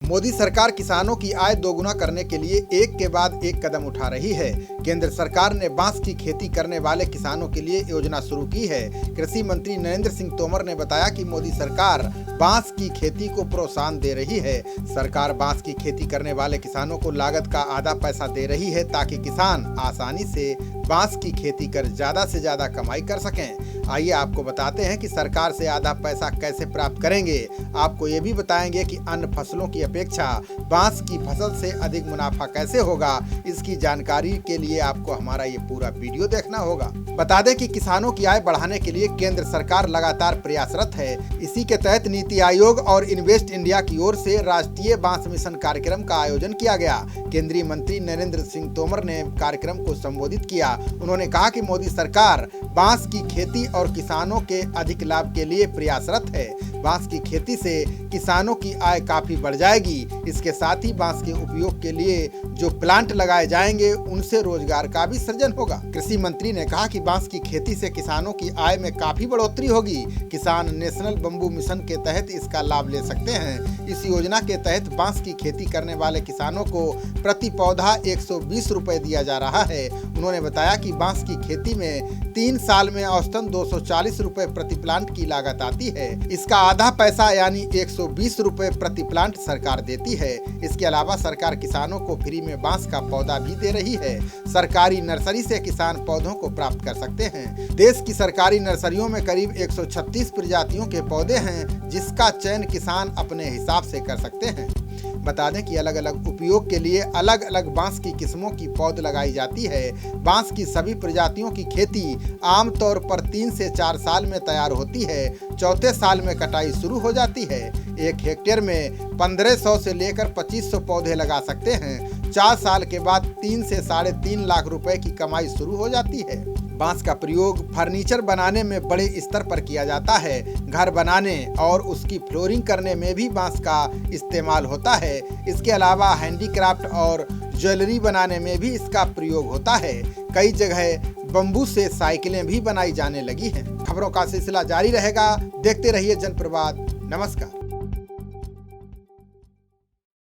मोदी सरकार किसानों की आय दोगुना करने के लिए एक के बाद एक कदम उठा रही है। केंद्र सरकार ने बांस की खेती करने वाले किसानों के लिए योजना शुरू की है। कृषि मंत्री नरेंद्र सिंह तोमर ने बताया कि मोदी सरकार बांस की खेती को प्रोत्साहन दे रही है। सरकार बांस की खेती करने वाले किसानों को लागत का आधा पैसा दे रही है ताकि किसान आसानी से बांस की खेती कर ज्यादा से ज्यादा कमाई कर सकें। आइए आपको बताते हैं कि सरकार से आधा पैसा कैसे प्राप्त करेंगे। आपको ये भी बताएंगे कि अन्य फसलों की अपेक्षा बांस की फसल से अधिक मुनाफा कैसे होगा। इसकी जानकारी के लिए आपको हमारा ये पूरा वीडियो देखना होगा। बता दें कि किसानों की आय बढ़ाने के लिए केंद्र सरकार लगातार प्रयासरत है। इसी के तहत नीति आयोग और इन्वेस्ट इंडिया की ओर से राष्ट्रीय बांस मिशन कार्यक्रम का आयोजन किया गया। केंद्रीय मंत्री नरेंद्र सिंह तोमर ने कार्यक्रम को संबोधित किया। उन्होंने कहा कि मोदी सरकार बांस की खेती और किसानों के अधिक लाभ के लिए प्रयासरत है। बांस की खेती से किसानों की आय काफी बढ़ जाएगी। इसके साथ ही बांस के उपयोग के लिए जो प्लांट लगाए जाएंगे उनसे रोजगार का भी सृजन होगा। कृषि मंत्री ने कहा कि बांस की खेती से किसानों की आय में काफी बढ़ोतरी होगी। किसान नेशनल बंबू मिशन के तहत इसका लाभ ले सकते हैं। इस योजना के तहत बांस की खेती करने वाले किसानों को प्रति पौधा 120 रुपए दिया जा रहा है। उन्होंने बताया कि बांस की खेती में 3 साल में औसतन 240 रुपए प्रति प्लांट की लागत आती है। इसका आधा पैसा यानी 120 रुपए प्रति प्लांट सरकार देती है। इसके अलावा सरकार किसानों को फ्री में बांस का पौधा भी दे रही है। सरकारी नर्सरी से किसान पौधों को प्राप्त कर सकते हैं। देश की सरकारी नर्सरियों में करीब 136 प्रजातियों के पौधे हैं, जिसका चयन किसान अपने हिसाब से कर सकते हैं। बता दें कि अलग अलग उपयोग के लिए अलग अलग बांस की किस्मों की पौध लगाई जाती है। बांस की सभी प्रजातियों की खेती आमतौर पर 3 से 4 साल में तैयार होती है। चौथे साल में कटाई शुरू हो जाती है। 1 हेक्टेयर में 1500 से लेकर 2500 पौधे लगा सकते हैं। 4 साल के बाद 3 से 3.5 लाख रुपए की कमाई शुरू हो जाती है। बांस का प्रयोग फर्नीचर बनाने में बड़े स्तर पर किया जाता है। घर बनाने और उसकी फ्लोरिंग करने में भी बांस का इस्तेमाल होता है। इसके अलावा हैंडीक्राफ्ट और ज्वेलरी बनाने में भी इसका प्रयोग होता है। कई जगह बम्बू से साइकिलें भी बनाई जाने लगी हैं। खबरों का सिलसिला जारी रहेगा। देखते रहिए जनप्रवाद। नमस्कार।